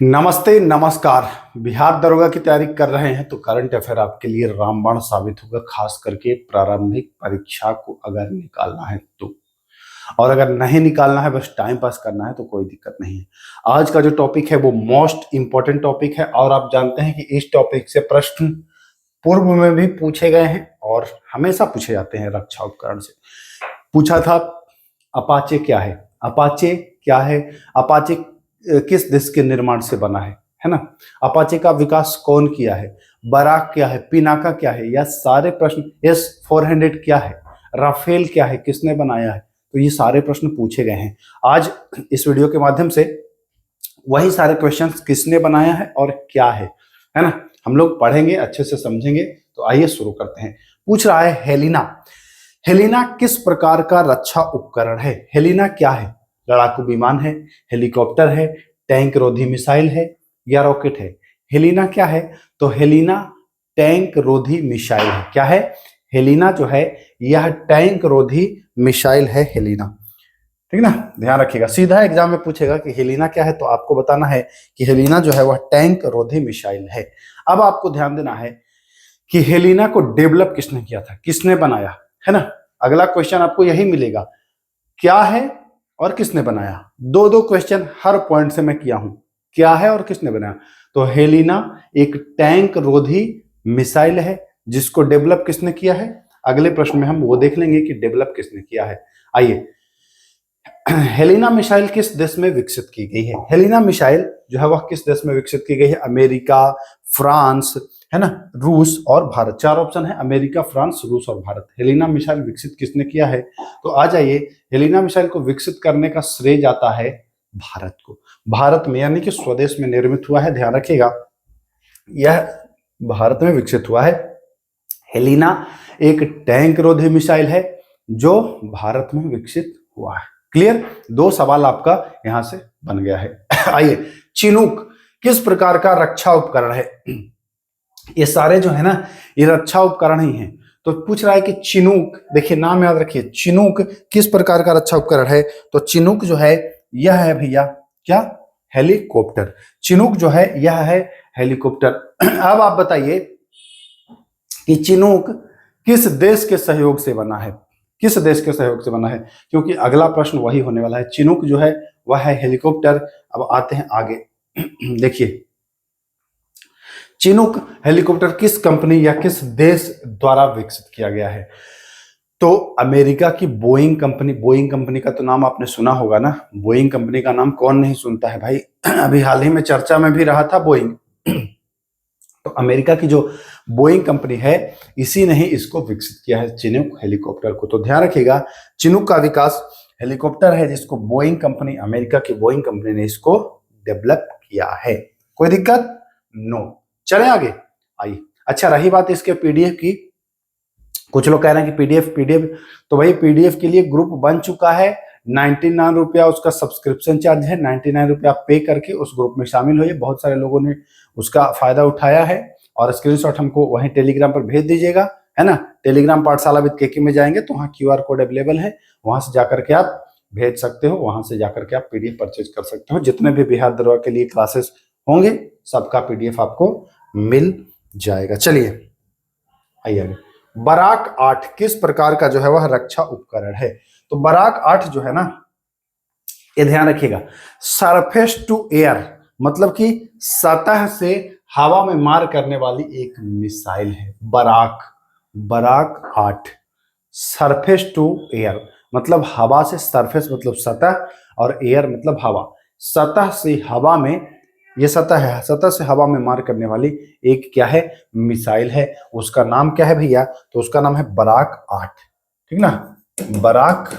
नमस्ते नमस्कार। बिहार दरोगा की तैयारी कर रहे हैं तो करंट अफेयर आपके लिए रामबाण साबित होगा, खास करके प्रारंभिक परीक्षा को अगर निकालना है तो। और अगर नहीं निकालना है, बस टाइम पास करना है तो कोई दिक्कत नहीं है। आज का जो टॉपिक है वो मोस्ट इंपॉर्टेंट टॉपिक है और आप जानते हैं कि इस टॉपिक से प्रश्न पूर्व में भी पूछे गए हैं और हमेशा पूछे जाते हैं। रक्षा उपकरण से पूछा था अपाचे क्या है, अपाचे क्या है, अपाचे किस देश के निर्माण से बना है ना। अपाचे का विकास कौन किया है, बराक क्या है, पिनाका क्या है, यह सारे प्रश्न, S-400 क्या है, राफेल क्या है, किसने बनाया है, तो ये सारे प्रश्न पूछे गए हैं। आज इस वीडियो के माध्यम से वही सारे क्वेश्चंस किसने बनाया है और क्या है ना, हम लोग पढ़ेंगे, अच्छे से समझेंगे। तो आइए शुरू करते हैं। पूछ रहा है हेलिना, हेलिना किस प्रकार का रक्षा उपकरण है। हेलिना क्या है, लड़ाकू विमान है, हेलीकॉप्टर है, टैंक रोधी मिसाइल है या रॉकेट है। हेलिना क्या है, तो हेलिना टैंक रोधी मिसाइल है। क्या है, हेलिना जो है यह टैंक रोधी मिसाइल है हेलिना, ठीक ना। ध्यान रखिएगा, सीधा एग्जाम में पूछेगा कि हेलिना क्या है तो आपको बताना है कि हेलिना जो है वह टैंक रोधी मिसाइल है। अब आपको ध्यान देना है कि हेलिना को डेवलप किसने किया था, किसने बनाया, है ना। अगला क्वेश्चन आपको यही मिलेगा, क्या है और किसने बनाया। दो दो क्वेश्चन हर पॉइंट से मैं किया हूं, क्या है और किसने बनाया। तो हेलिना एक टैंक रोधी मिसाइल है जिसको डेवलप किसने किया है। अगले प्रश्न में हम वो देख लेंगे कि डेवलप किसने किया है। आइए, हेलिना मिसाइल किस देश में विकसित की गई है। हेलिना मिसाइल जो है वह किस देश में विकसित की गई है। अमेरिका, फ्रांस, है ना, रूस और भारत। चार ऑप्शन है, अमेरिका, फ्रांस, रूस और भारत। हेलिना मिसाइल विकसित किसने किया है, तो आ जाइए, हेलिना मिसाइल को विकसित करने का श्रेय जाता है भारत को। भारत में यानी कि स्वदेश में निर्मित हुआ है, ध्यान रखिएगा, यह भारत में विकसित हुआ है। हेलिना एक टैंक रोधी मिसाइल है जो भारत में विकसित हुआ है। क्लियर, दो सवाल आपका यहां से बन गया है। आइए, चिनूक किस प्रकार का रक्षा उपकरण है। ये सारे जो है ना, ये रक्षा उपकरण ही हैं। तो पूछ रहा है कि चिनूक, देखिए नाम याद रखिए, चिनूक किस प्रकार का रक्षा उपकरण है। तो चिनूक जो है यह है भैया क्या, हेलीकॉप्टर। चिनूक जो है यह है हेलीकॉप्टर। अब आप बताइए कि चिनूक किस देश के सहयोग से बना है, किस देश के सहयोग से बना है, क्योंकि अगला प्रश्न वही होने वाला है। चिनूक जो है वह है हेलीकॉप्टर। अब आते हैं आगे। देखिए, चिनूक हेलीकॉप्टर किस कंपनी या किस देश द्वारा विकसित किया गया है। तो अमेरिका की बोइंग कंपनी, बोइंग कंपनी का तो नाम आपने सुना होगा ना। बोइंग कंपनी का नाम कौन नहीं सुनता है भाई। अभी हाल ही में चर्चा में भी रहा था बोइंग। तो अमेरिका की जो बोइंग कंपनी है, इसी ने ही इसको विकसित किया है, चिनूक हेलीकॉप्टर को। तो ध्यान रखिएगा, चिनूक का विकास हेलीकॉप्टर है जिसको बोइंग कंपनी, अमेरिका की बोइंग कंपनी ने इसको डेवलप किया है। कोई दिक्कत नो। चले आगे, आइए। अच्छा, रही बात इसके पीडीएफ की, कुछ लोग कह रहे हैं कि पीडीएफ, तो भाई पीडीएफ के लिए ग्रुप बन चुका है। 99 रुपया उसका सब्सक्रिप्शन चार्ज है। 99 रुपया पे करके उस ग्रुप में शामिल होइए। बहुत सारे लोगों ने उसका फायदा उठाया है और स्क्रीनशॉट हमको वहीं टेलीग्राम पर भेज दीजिएगा, है ना। टेलीग्राम पाठशाला विद केके में जाएंगे तो वहाँ QR कोड अवेलेबल है, वहां से जाकर के आप भेज सकते हो, वहां से जाकर के आप पीडीएफ परचेज कर सकते हो। जितने भी बिहार दरोगा के लिए क्लासेस होंगे सबका पीडीएफ आपको मिल जाएगा। चलिए आइए आगे। बराक 8 किस प्रकार का जो है वह रक्षा उपकरण है। तो बराक 8 जो है ना, ये ध्यान रखिएगा, सरफेस टू एयर मतलब कि सतह से हवा में मार करने वाली एक मिसाइल है Barak. Barak 8 surface to air मतलब हवा से, सरफेस मतलब सतह और एयर मतलब हवा। सतह से हवा में, ये सतह है, सतह से हवा में मार करने वाली एक क्या है, मिसाइल है। उसका नाम क्या है भैया, तो उसका नाम है बराक 8, ठीक ना, बराक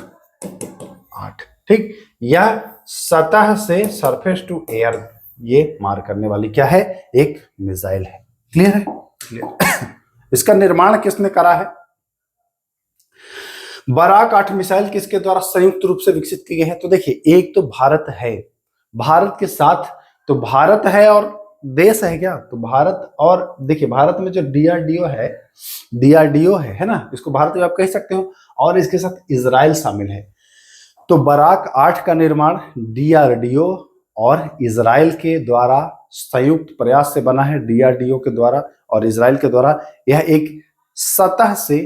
8, ठीक। यह सतह से, सरफेस टू एयर, ये मार करने वाली क्या है, एक मिसाइल है। क्लियर है, क्लियर। इसका निर्माण किसने करा है। बराक 8 मिसाइल किसके द्वारा संयुक्त रूप से विकसित की गई है। तो देखिए, एक तो भारत है, भारत के साथ, तो भारत है और देश है क्या, तो भारत, और देखिए भारत में जो डीआरडीओ है ना, इसको भारत भी आप कह सकते हो, और इसके साथ इजराइल शामिल है। तो बराक 8 का निर्माण डीआरडीओ और इजराइल के द्वारा संयुक्त प्रयास से बना है, डीआरडीओ के द्वारा और इजराइल के द्वारा। यह एक सतह से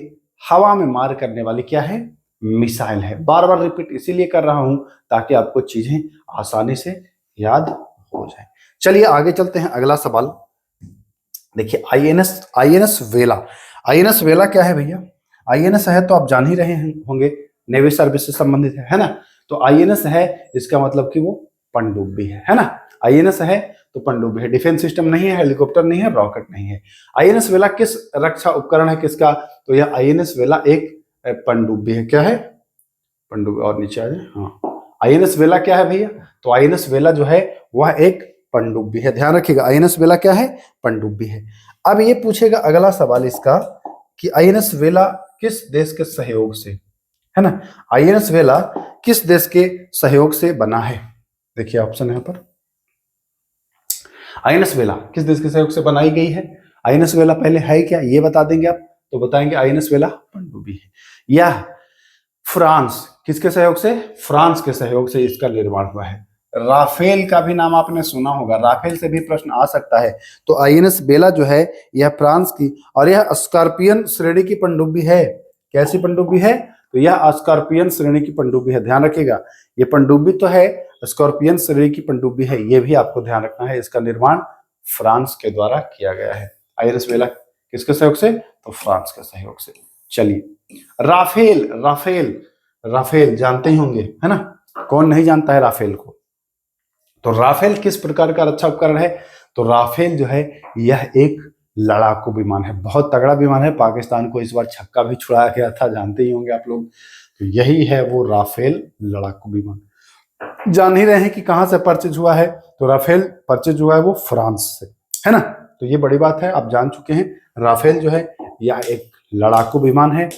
हवा में मार करने वाली क्या है, मिसाइल है। बार बार रिपीट इसीलिए कर रहा हूं ताकि आपको चीजें आसानी से याद हो जाए। चलिए आगे चलते हैं, अगला सवाल देखिए, आईएनएस वेला। आईएनएस वेला क्या है भैया? आईएनएस है तो आप जान ही रहे होंगे, नेवी सर्विस से संबंधित है ना। तो आईएनएस है, इसका मतलब कि वो पनडुब्बी है ना। आईएनएस है तो पनडुब्बी है, डिफेंस सिस्टम नहीं है, हेलीकॉप्टर नहीं है, रॉकेट नहीं है। आईएनएस वेला किस रक्षा उपकरण है किसका? तो यह आईएनएस वेला एक पनडुब्बी है। क्या है? पनडुब्बी। और नीचे आ जाए। हाँ, आईएनएस वेला क्या है भैया? तो आईएनएस वेला जो है वह एक पनडुब्बी है। ध्यान रखिएगा, आईएनएस वेला क्या है? पनडुब्बी है। अब ये पूछेगा अगला सवाल इसका कि आईएनएस वेला किस देश के सहयोग से, है ना, आईएनएस वेला किस देश के सहयोग से बना है? देखिए ऑप्शन यहाँ पर, आईएनएस वेला किस देश के सहयोग से बनाई गई है? आईएनएस वेला पहले है क्या ये बता देंगे आप, तो बताएंगे आईएनएस वेला पनडुब्बी है। यह फ्रांस, किसके सहयोग से? फ्रांस के सहयोग से इसका निर्माण हुआ है। राफेल का भी नाम आपने सुना होगा, राफेल से भी प्रश्न आ सकता है। तो आईएनएस बेला जो है यह फ्रांस की, और यह स्कॉर्पियन श्रेणी की पनडुब्बी है। कैसी पनडुब्बी है? तो यह स्कॉर्पियन श्रेणी की पनडुब्बी है। ध्यान रखिएगा, ये पनडुब्बी तो है, स्कॉर्पियन श्रेणी की पनडुब्बी है, ये भी आपको ध्यान रखना है। इसका निर्माण फ्रांस के द्वारा किया गया है। आईएनएस बेला किसके सहयोग से? तो फ्रांस के सहयोग से। चलिए, राफेल, राफेल, राफेल जानते ही होंगे, है ना, कौन नहीं जानता है राफेल को। तो राफेल किस प्रकार का रक्षा उपकरण है? तो राफेल जो है यह एक लड़ाकू विमान है, बहुत तगड़ा विमान है। पाकिस्तान को इस बार छक्का भी छुड़ाया गया था, जानते ही होंगे आप लोग। तो यही है वो राफेल लड़ाकू विमान। जान ही रहे हैं कि कहां से परचेज हुआ है, तो राफेल परचेज हुआ है वो फ्रांस से, है ना। तो ये बड़ी बात है, आप जान चुके हैं। राफेल जो है यह एक लड़ाकू विमान है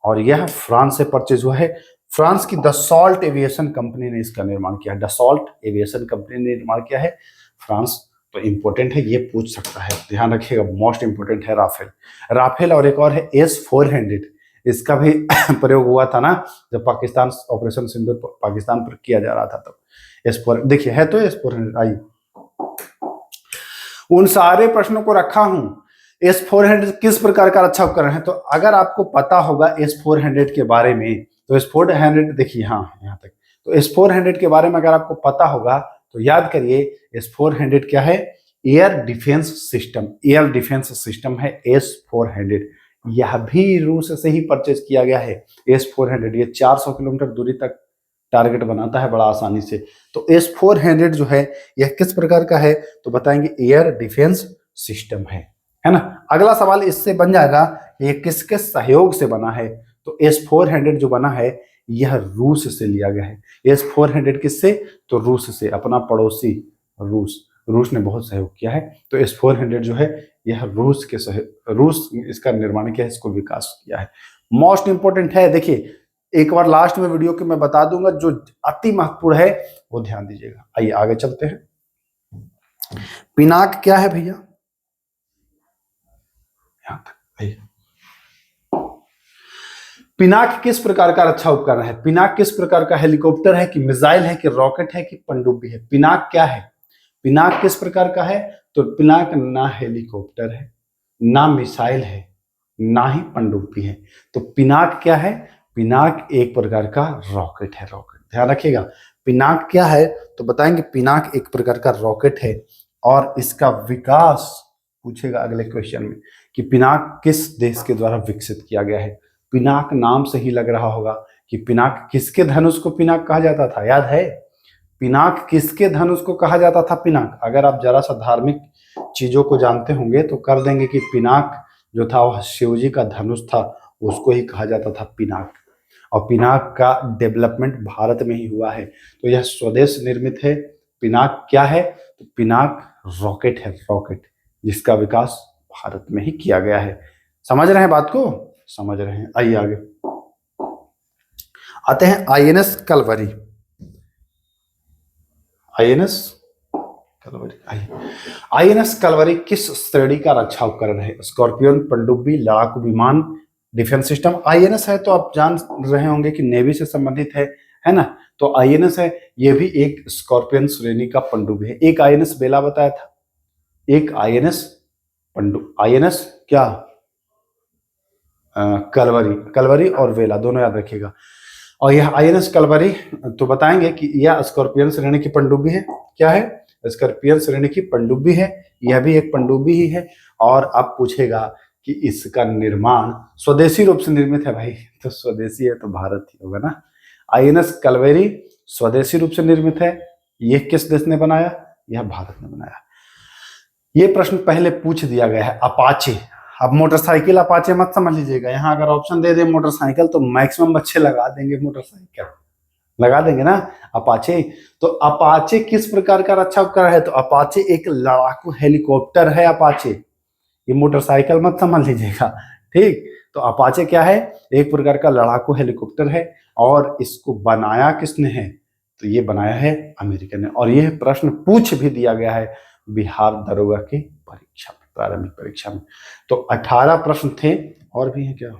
और यह फ्रांस से परचेज हुआ है। फ्रांस की दसॉल्ट एविएशन कंपनी ने इसका निर्माण किया है। दसॉल्ट एविएशन कंपनी ने निर्माण किया है। फ्रांस तो इंपॉर्टेंट है, ये पूछ सकता है, ध्यान रखिएगा, मोस्ट इंपॉर्टेंट है राफेल। राफेल और एक और है S-400, इसका भी प्रयोग हुआ था ना जब पाकिस्तान ऑपरेशन सिंदूर पाकिस्तान पर किया जा रहा था तब। S-400 देखिए है तो S-400। आइए, उन सारे प्रश्नों को रखा हूं। S-400 किस प्रकार का रक्षा उपकरण है? तो अगर आपको पता होगा S-400 के बारे में, तो S-400 देखिए, हाँ यहाँ तक, तो S-400 के बारे में अगर आपको पता होगा तो याद करिए, S-400 क्या है? Air defence system, air defence system है S-400। यह भी रूस से ही परचेज किया गया है। S-400 ये 400 किलोमीटर दूरी तक टारगेट बनाता है बड़ा आसानी से। तो S-400 जो है यह किस प्रकार का है? तो बताएंगे एयर डिफेंस सिस्टम है ना। अगला सवाल इससे बन जाएगा, ये किसके सहयोग से बना है? तो S-400 जो बना है यह रूस से लिया गया है। S-400 किससे? तो रूस से, अपना पड़ोसी रूस ने बहुत सहयोग किया है। तो S-400 जो है यह रूस इसका निर्माण किया है, इसको विकास किया है। मोस्ट इंपोर्टेंट है, देखिए एक बार लास्ट में वीडियो के मैं बता दूंगा, जो अति महत्वपूर्ण है वो ध्यान दीजिएगा। आइए आगे चलते हैं। पिनाक क्या है भैया? यहां तक आइए। पिनाक किस प्रकार का रक्षा उपकरण है? पिनाक किस प्रकार का हेलीकॉप्टर है कि मिसाइल है कि रॉकेट है कि पनडुब्बी है? पिनाक क्या है? पिनाक किस प्रकार का है? तो पिनाक ना हेलीकॉप्टर है, ना मिसाइल है, ना ही पनडुब्बी है। तो पिनाक क्या है? पिनाक एक प्रकार का रॉकेट है। रॉकेट, ध्यान रखिएगा, पिनाक क्या है? तो बताएंगे पिनाक एक प्रकार का रॉकेट है और इसका विकास पूछेगा अगले क्वेश्चन में कि पिनाक किस देश के द्वारा विकसित किया गया है। पिनाक नाम से ही लग रहा होगा कि पिनाक, किसके धनुष को पिनाक कहा जाता था, याद है? पिनाक किसके धनुष को कहा जाता था? पिनाक, अगर आप जरा सा धार्मिक चीजों को जानते होंगे तो कर देंगे कि पिनाक जो था वह शिव जी का धनुष था, उसको ही कहा जाता था पिनाक। और पिनाक का डेवलपमेंट भारत में ही हुआ है, तो यह स्वदेश निर्मित है। पिनाक क्या है? तो पिनाक रॉकेट है, रॉकेट जिसका विकास भारत में ही किया गया है। समझ रहे हैं बात को? समझ रहे हैं। आइए आगे आते हैं। INS Kalvari, INS Kalvari, INS Kalvari किस श्रेणी का रक्षा उपकरण है? स्कॉर्पियन, पनडुब्बी, लड़ाकू विमान, डिफेंस सिस्टम। आईएनएस है तो आप जान रहे होंगे कि नेवी से संबंधित है, है ना। तो आईएनएस है, ये भी एक स्कॉर्पियन श्रेणी का पनडुब्बी है। एक आईएनएस बेला बताया था, एक आईएनएस आईएनएस क्या, कलवरी, कलवरी और वेला दोनों याद रखिएगा। और यह आईएनएस कलवरी तो बताएंगे कि यह स्कॉर्पियन श्रेणी की पनडुब्बी है। क्या है? स्कॉर्पियन श्रेणी की पनडुब्बी है, यह भी एक पनडुब्बी ही है। और अब पूछेगा कि इसका निर्माण स्वदेशी रूप से निर्मित है भाई, तो स्वदेशी है तो भारत ही होगा ना। आईएनएस कलवेरी स्वदेशी रूप से निर्मित है, यह किस देश ने बनाया? यह भारत ने बनाया। ये प्रश्न पहले पूछ दिया गया है। अपाचे, अब मोटरसाइकिल अपाचे मत समझ लीजिएगा, यहाँ अगर ऑप्शन दे दे मोटरसाइकिल तो मैक्सिमम बच्चे लगा देंगे, मोटरसाइकिल लगा देंगे ना। अपाचे, तो अपाचे किस प्रकार का रक्षा उपकरण है? तो अपाचे एक लड़ाकू हेलीकॉप्टर है। अपाचे, ये मोटरसाइकिल मत समझ लीजिएगा, ठीक। तो अपाचे क्या है? एक प्रकार का लड़ाकू हेलीकॉप्टर है। और इसको बनाया किसने है? तो ये बनाया है अमेरिका ने। और यह प्रश्न पूछ भी दिया गया है बिहार दरोगा की परीक्षा में, प्रारंभिक परीक्षा में। तो 18 प्रश्न थे, और भी हैं क्या?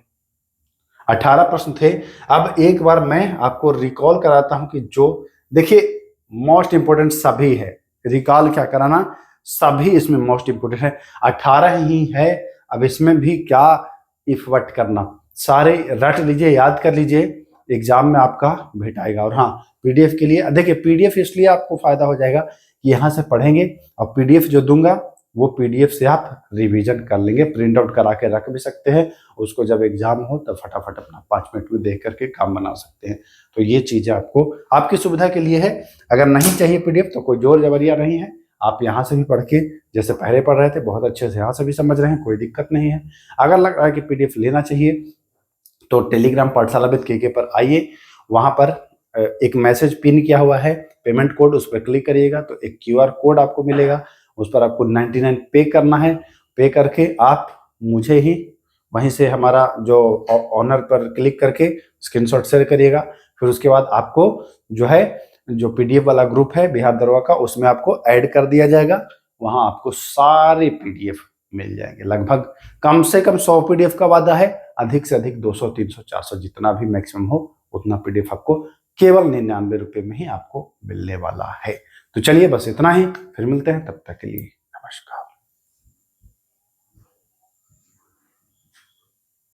18 प्रश्न थे। अब एक बार मैं आपको रिकॉल कराता हूं कि जो देखिए मोस्ट इंपोर्टेंट सभी है, रिकॉल क्या कराना, सभी इसमें मोस्ट इंपोर्टेंट है। 18 ही है, अब इसमें भी क्या इफर्ट करना, सारे रट लीजिए, याद कर लीजिए, एग्जाम में आपका भेटाएगा। और हाँ, पीडीएफ के लिए देखिए, पीडीएफ इसलिए आपको फायदा हो जाएगा कि यहाँ से पढ़ेंगे और पीडीएफ जो दूंगा वो पीडीएफ से आप रिवीजन कर लेंगे, प्रिंट आउट करा के रख भी सकते हैं, उसको जब एग्जाम हो तब फटाफट अपना 5 मिनट में देख करके काम बना सकते हैं। तो ये चीजें आपको आपकी सुविधा के लिए है। अगर नहीं चाहिए पीडीएफ तो कोई जोर जबरिया नहीं है, आप यहाँ से भी पढ़ के जैसे पहले पढ़ रहे थे बहुत अच्छे से यहाँ से भी समझ रहे हैं, कोई दिक्कत नहीं है। अगर लग रहा है कि पीडीएफ लेना चाहिए तो टेलीग्राम पाठशाला विद केके पर आइए, वहां पर एक मैसेज पिन किया हुआ है, पेमेंट कोड, उस पर क्लिक करिएगा तो एक क्यूआर कोड आपको मिलेगा, उस पर आपको 99 पे करना है। पे करके आप मुझे ही वहीं से हमारा जो ऑनर पर क्लिक करके स्क्रीनशॉट शेयर करिएगा। फिर उसके बाद आपको जो है जो पीडीएफ वाला ग्रुप है बिहार दरोगा का, उसमें आपको ऐड कर दिया जाएगा, वहां आपको सारे पीडीएफ मिल जाएंगे। लगभग कम से कम 100 पीडीएफ का वादा है, अधिक से अधिक 200, 300, 400 जितना भी मैक्सिमम हो उतना पीडीएफ आपको केवल 99 रुपए में ही आपको मिलने वाला है। तो चलिए बस इतना ही, फिर मिलते हैं, तब तक के लिए नमस्कार।